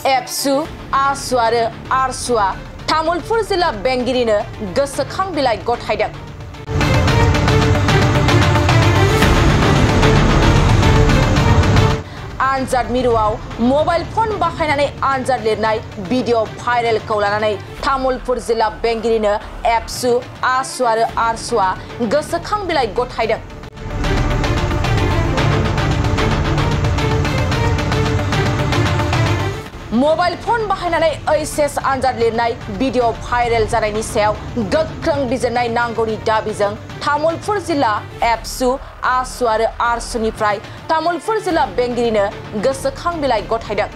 एबसु आसु आरो आरसुआ तामुलपुर जिल्ला बेंगिरिनो गोसोखां बिलाइ गथायदों। आनजाद मिरुआव मबाइल फन बाहायनानै आनजाद लिरनाय भिडिअ भाइरेलखौ लानानै तामुलपुर जिल्ला बेंगिरिनो एबसु आसु आरो आरसुआ गोसोखां बिलाइ गथायदों। मबाइल फन बाहायनानै एचएस आनजाद लिरनाय भिडिअ भाइरेल जानायनि सायाव गोख्रों बिजिरनाय नांगौनि दाबिजों तामुलपुर जिल्ला एबसु आसु आरो आरसुनिफ्राय तामुलपुर जिल्ला बेंगिरिनो गोसोखां बिलाइ गथायदों।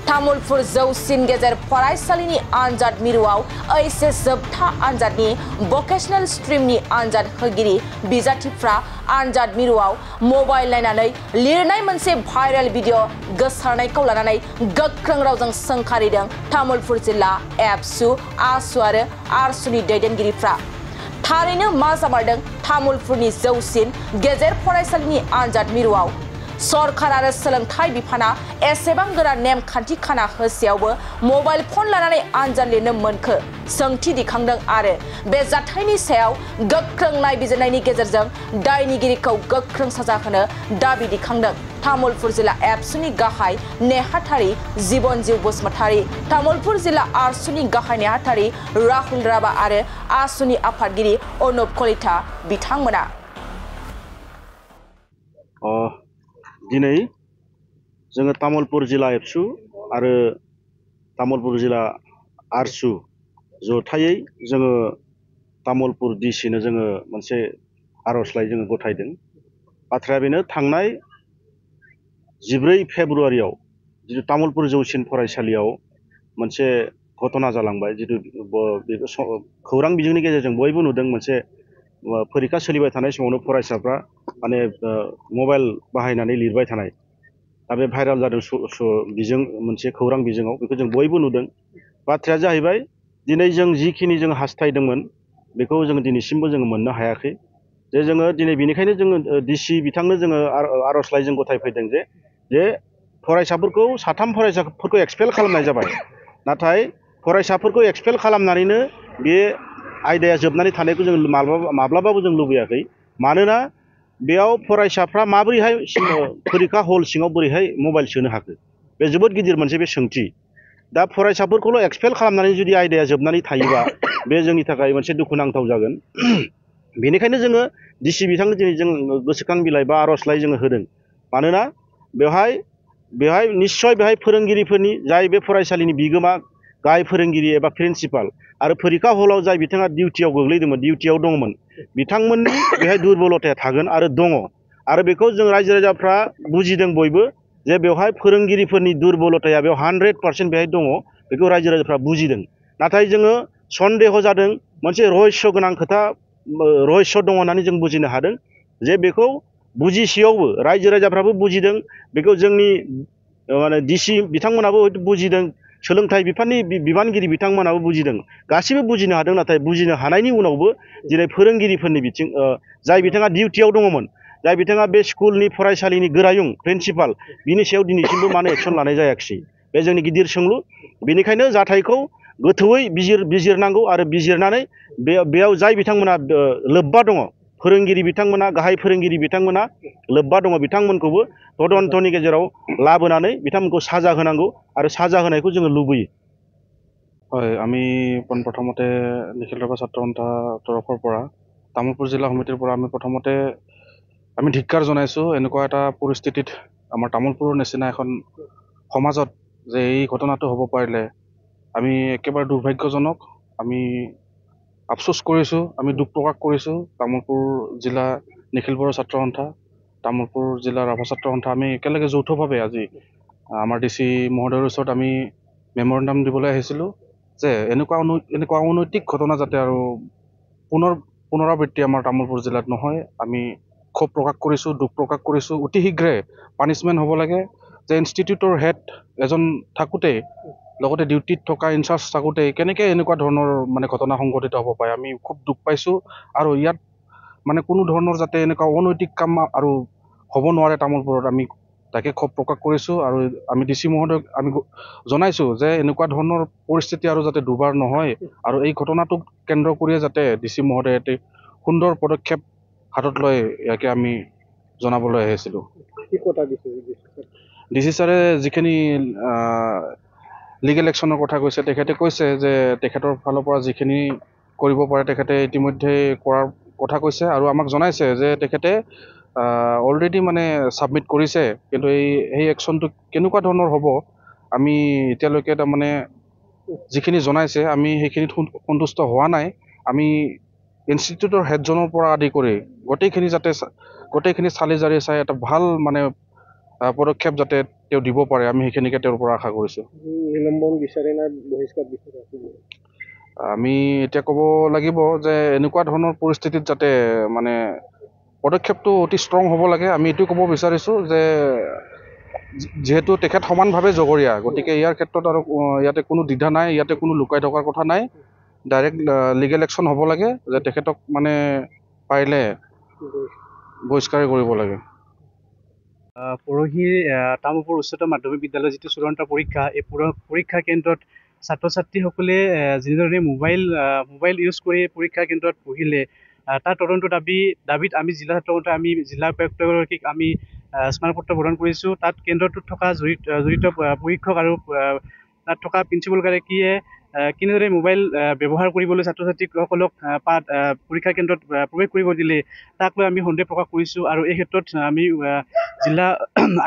तामुलपुर जौसिन गेजेर फरायसालिनि आनजाद मिरुआव एचएस जोबथा आनजादनि भकेशनेल स्ट्रीमनि आनजाद होगिरि बिजाथिफ्रा आनजाद मिरुआव मबाइल नायनानै लिरनाय मोनसे भाइरेल भिडिअ गोसारनायखौ लानानै गोख्रों रावजों सोंखारिदों तामुलपुर जिल्ला एबसु आसु आरो आरसुनि दैदेनगिरिफ्रा। थारैनो मा जामारदों तामुलपुरनि जौसिन गेजेर फरायसालिनि आनजाद मिरुआव? सरकार आरो सोलोंथाइ बिफाना एसेबां गोरा नेमखान्थि खाना होसेयावबो मबाइल फन लानानै आनजाद लिरनो मोनखो सोंथि दिखांदों आरो बे जाथायनि सायाव गोख्रों नायबिजिरनायनि गेजेरजों दायनिगिरिखौ गोख्रों साजा होनो दाबि दिखांदों। तामुलपुर जिल्ला एबसुनि गाहाय नेहाथारि जीबनजिउ बसुमतारी, तामुलपुर जिल्ला आरसुनि गाहाय नेहाथारि राहुल राभा आरो आसुनि आफादगिरि अनुप कलिता बिथांमोना। दिनै जोङो तामुलपुर जिल्ला एबसु आरो तामुलपुर जिल्ला आरसु जथायै जोङो तामुलपुर डिसिनो जोङो मोनसे आर'जलाइ जोङो गथायदों। बाथ्राया बेनो, थांनाय 14 फेब्रुवारियाव जितु तामुलपुर जौसिन फरायसालियाव मोनसे घटना जालांबाय, जितु खौरां बिजोंनि गेजेरजों बयबो नुदों। मोनसे फरिखा सोलिबाय थानाय समावनो फरायसाफ्रा माने मबाइल बाहायनानै लिरबाय थानाय, दा बे भाइरेल जादों बिजों मोनसे खौरां बिजोङाव, बेखौ जों बयबो नुदों। बाथ्राया जाहैबाय, दिनै जों जिखिनि जों हास्थायदोंमोन बेखौ जोङो दिनैसिमबो जोङो मोननो हायाखै। जे जोङो दिनै बेनिखायनो जोङो डिसि बिथांनो जोङो आर'जलाइ जों गथायफैदों जे फरायसाफोरखौ 3 फरायसाफोरखौ एक्सपेल खालामनाय जाबाय, नाथाय फरायसाफोरखौ एक्सपेल खालामनानैनो बे आयदाया जोबनानै थानायखौ जों माब्लाबाबो जों लुबैयाखै। मानोना बेयाव फरायसाफ्रा माबोरैहाय फरिखा हल सिङाव बोरैहाय मबाइल सोनो हाखो, बे जोबोद गिदिर मोनसे बे सोंथि। दा फरायसाफोरखौल' एक्सपेल खालामनानै जुदि आयदाया जोबनानै थायोबा बे जोंनि थाखाय मोनसे दुखुनांथाव जागोन। बेनिखायनो जोङो डिसि बिथांनो दिनै जों गोसोखां बिलाइ बा आर'जलाइ जोङो होदों। मानोना बेवहाय निस्सय बेहाय फोरोंगिरिफोरनि, जाय बे फरायसालिनि बिगोमा गाहाय फोरोंगिरि एबा प्रिन्सिपाल आरो फरिखा हलाव जाय बिथाङा डिउटियाव गोग्लैदोंमोन, डिउटियाव दङमोन, बिथांमोननि बेहाय दुरबलताया थागोन आरो दङ। आरो बेखौ जों रायजो राजाफ्रा बुजिदों बयबो, जे बेवहाय फोरोंगिरिफोरनि दुरबलताया बेयाव 100% बेहाय दङ, बेखौ रायजो राजाफ्रा बुजिदों। नाथाय जोङो सन्देह जादों, मोनसे रहस्य गोनां खोथा, रहस्य दङ होननानै जों बुजिनो हादों। जे बेखौ बुजिसेयावबो रायजो राजाफ्राबो बुजिदों, बेखौ जोंनि माने डिसि बिथांमोनाबो बुजिदों, सोलोंथाइ बिफाननि बिबानगिरि बिथांमोनाबो बुजिदों, गासिबो बुजिनो हादों। नाथाय बुजिनो हानायनि उनावबो दिनै फोरोंगिरिफोरनि बिथिं, जाय बिथाङा डिउटियाव दङमोन, जाय बिथाङा बे स्कुलनि फरायसालिनि गोरायुं प्रिन्सिपाल, बिनि सायाव दिनैसिमबो मानो एक्सन लानाय जायाखिसै, बे जोंनि गिदिर सोंलु। बेनिखायनो जाथायखौ गोथौयै बिजिरनांगौ आरो बिजिरनानै बेयाव जाय बिथांमोना लोब्बा दङ, फोरोंगिरि बिथांमोना, गाहाय फोरोंगिरि बिथांमोना लोब्बा दङ, बिथांमोनखौबो तदन्तनि गेजेराव लाबोनानै बिथांमोनखौ साजा होनांगौ आरो साजा होनायखौ जोङो लुबैयो। হয়, আমি পোনপ্ৰথমতে নিখিল ৰাভা ছাত্ৰ সন্থা তৰফৰ পৰা, তামোলপুৰ জিলা সমিতিৰ পৰা আমি প্ৰথমতে ধিক্কাৰ জনাইছোঁ এনেকুৱা এটা পৰিস্থিতিত আমাৰ তামোলপুৰৰ নিচিনা এখন সমাজত যে এই ঘটনাটো হ'ব পাৰিলে আমি একেবাৰে দুৰ্ভাগ্যজনক। আমি আফচোচ কৰিছোঁ, আমি দুখ প্ৰকাশ কৰিছোঁ। তামোলপুৰ জিলা নিখিল বড়ো ছাত্ৰ সন্থা, তামোলপুৰ জিলা ৰাভা ছাত্ৰ সন্থা, আমি একেলগে যৌথভাৱে আজি আমাৰ ডিচি মহোদয়ৰ ওচৰত আমি মেমৰেণ্ডাম দিবলৈ আহিছিলোঁ যে এনেকুৱা অনৈতিক ঘটনা যাতে আৰু পুনৰাবৃত্তি আমাৰ তামোলপুৰ জিলাত নহয়। আমি ক্ষোভ প্ৰকাশ কৰিছোঁ, দুখ প্ৰকাশ কৰিছোঁ। অতি শীঘ্ৰে পানিছমেণ্ট হ'ব লাগে। যে ইনষ্টিটিউটৰ হেড এজন থাকোঁতেই, লগতে ডিউটিত থকা ইনচাৰ্জ থাকোঁতেই কেনেকৈ এনেকুৱা ধৰণৰ মানে ঘটনা সংঘটিত হ'ব পাৰে, আমি খুব দুখ পাইছোঁ। আৰু ইয়াত মানে কোনো ধৰণৰ যাতে এনেকুৱা অনৈতিক কাম আৰু হ'ব নোৱাৰে তামোলপুৰত আমি তাকে ক্ষোভ প্ৰকাশ কৰিছোঁ আৰু আমি DC মহোদয়ক আমি জনাইছোঁ যে এনেকুৱা ধৰণৰ পৰিস্থিতি আৰু যাতে দুবাৰ নহয় আৰু এই ঘটনাটোক কেন্দ্ৰ কৰিয়ে যাতে DC মহোদয়ে এটি সুন্দৰ পদক্ষেপ হাতত লৈ ইয়াকে আমি জনাবলৈ আহিছিলোঁ। DC ছাৰে যিখিনি লিগেল একশ্যনৰ কথা কৈছে তেখেতে কৈছে যে তেখেতৰ ফালৰ পৰা যিখিনি কৰিব পাৰে তেখেতে ইতিমধ্যে কৰাৰ কথা কৈছে আৰু আমাক জনাইছে যে তেখেতে অলৰেডি মানে ছাবমিট কৰিছে, কিন্তু এই একশ্যনটো কেনেকুৱা ধৰণৰ হ'ব আমি এতিয়ালৈকে তাৰমানে যিখিনি জনাইছে আমি সেইখিনিত সন্তুষ্ট হোৱা নাই। আমি ইনষ্টিটিউটৰ হেডজনৰ পৰা আদি কৰি গোটেইখিনি চালি জাৰি চাই এটা ভাল মানে পদক্ষেপ যাতে তেওঁ দিব পাৰে আমি সেইখিনিকে তেওঁৰ পৰা আশা কৰিছোঁ। নিলম্বন বিচাৰে না বহিষ্কাৰ বিচাৰে? আমি এতিয়া ক'ব লাগিব যে এনেকুৱা ধৰণৰ পৰিস্থিতিত যাতে মানে পদক্ষেপটো অতি ষ্ট্ৰং হ'ব লাগে। আমি এইটো ক'ব বিচাৰিছোঁ যে যিহেতু তেখেত সমানভাৱে জগৰীয়া, গতিকে ইয়াৰ ক্ষেত্ৰত আৰু ইয়াতে কোনো দ্বিধা নাই, ইয়াতে কোনো লুকাই থকাৰ কথা নাই। ডাইৰেক্ট লিগেল একশ্যন হ'ব লাগে যে তেখেতক মানে পাৰিলে বহিষ্কাৰ কৰিব লাগে। পৰহি তামোলপুৰ উচ্চতৰ মাধ্যমিক বিদ্যালয়ৰ যিটো চূড়ান্ত পৰীক্ষা, এই পৰীক্ষা কেন্দ্ৰত ছাত্ৰ ছাত্ৰীসকলে যিধৰণে মোবাইল ইউজ কৰি পৰীক্ষা কেন্দ্ৰত বহিলে, তাৰ তদন্ত দাবীত আমি জিলা ছাত্ৰ আমি জিলা উপায়ুক্তগৰাকীক আমি স্মাৰকপত্ৰ প্ৰদান কৰিছোঁ। তাত কেন্দ্ৰটোত থকা জড়িত পৰীক্ষক আৰু তাত থকা প্ৰিন্সিপালগৰাকীয়ে কেনেদৰে মোবাইল ব্যৱহাৰ কৰিবলৈ ছাত্ৰ ছাত্ৰীসকলক পৰীক্ষা কেন্দ্ৰত প্ৰৱেশ কৰিব দিলে তাক লৈ আমি সন্দেহ প্ৰকাশ কৰিছোঁ আৰু এই ক্ষেত্ৰত আমি জিলা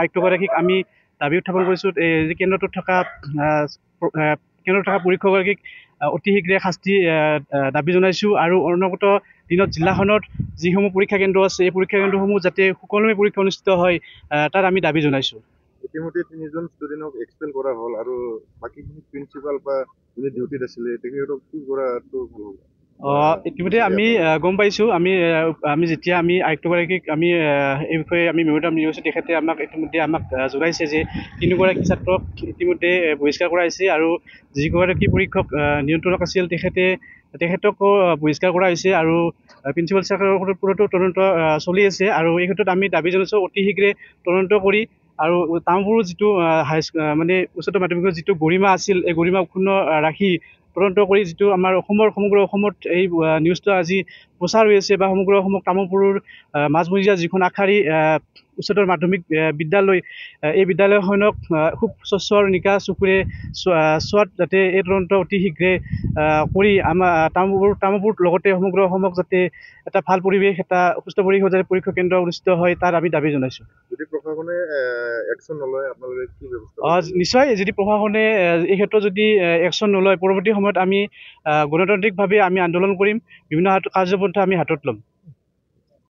আয়ুক্তগৰাকীক আমি দাবী উত্থাপন কৰিছোঁ যে কেন্দ্ৰটোত থকা পৰীক্ষকগৰাকীক অতি শীঘ্ৰে শাস্তি দাবী জনাইছোঁ আৰু অনাগত দিনত জিলাখনত যিসমূহ পৰীক্ষা কেন্দ্ৰ আছে এই পৰীক্ষা কেন্দ্ৰসমূহ যাতে সুকলমে পৰীক্ষা অনুষ্ঠিত হয় তাত আমি দাবী জনাইছোঁ। ইতিমধ্যে 3জন ষ্টুডেণ্টক এক্সপেল কৰা হ'ল আৰু বাকীখিনি প্ৰিন্সিপাল বা যোনে ডিউটিত আছিলে তেখেতক কি কৰাটো ভাল হ'ব? ইতিমধ্যে আমি গম পাইছোঁ, আমি যেতিয়া আমি আয়ুক্তগৰাকীক আমি এই বিষয়ে আমি মেম'ৰেণ্ডাম দিছোঁ, তেখেতে ইতিমধ্যে আমাক জনাইছে যে 3গৰাকী ছাত্ৰক ইতিমধ্যে বহিষ্কাৰ কৰা হৈছে আৰু যিগৰাকী পৰীক্ষক নিয়ন্ত্ৰণক আছিল তেখেতকো বহিষ্কাৰ কৰা হৈছে আৰু প্ৰিন্সিপাল ছাৰৰ ওপৰতো তদন্ত চলি আছে আৰু এই ক্ষেত্ৰত আমি দাবী জনাইছোঁ অতি শীঘ্ৰে তদন্ত কৰি আৰু তামোলপুৰৰ যিটো মানে উচ্চতৰ মাধ্যমিকৰ যিটো গৰিমা আছিল এই গৰিমা অক্ষুণ্ণ ৰাখি তদন্ত কৰি যিটো আমাৰ সমগ্ৰ অসমত এই নিউজটো আজি প্ৰচাৰ হৈ আছে বা সমগ্ৰ অসমত তামোলপুৰৰ মাজমজিয়া যিখন আগশাৰী উচ্চতৰ মাধ্যমিক বিদ্যালয়, এই বিদ্যালয়খনক খুব স্বচ্ছ আৰু নিকা চকুৰে চোৱাত যাতে এই তদন্ত অতি শীঘ্ৰে কৰি আমাৰ তামোলপুৰ লগতে সমগ্ৰ অসমক যাতে এটা ভাল পৰিৱেশ, এটা সুস্থ পৰিৱেশ যাতে পৰীক্ষা কেন্দ্ৰ অনুষ্ঠিত হয় তাৰ আমি দাবী জনাইছোঁ। যদি প্ৰশাসনে একশ্যন নলয় আপোনালোকে কি ব্যৱস্থা? নিশ্চয়, যদি প্ৰশাসনে এই ক্ষেত্ৰত যদি একশ্যন নলয় পৰৱৰ্তী সময়ত আমি গণতান্ত্ৰিকভাৱে আমি আন্দোলন কৰিম, বিভিন্ন কাৰ্যপন্থা আমি হাতত ল'ম।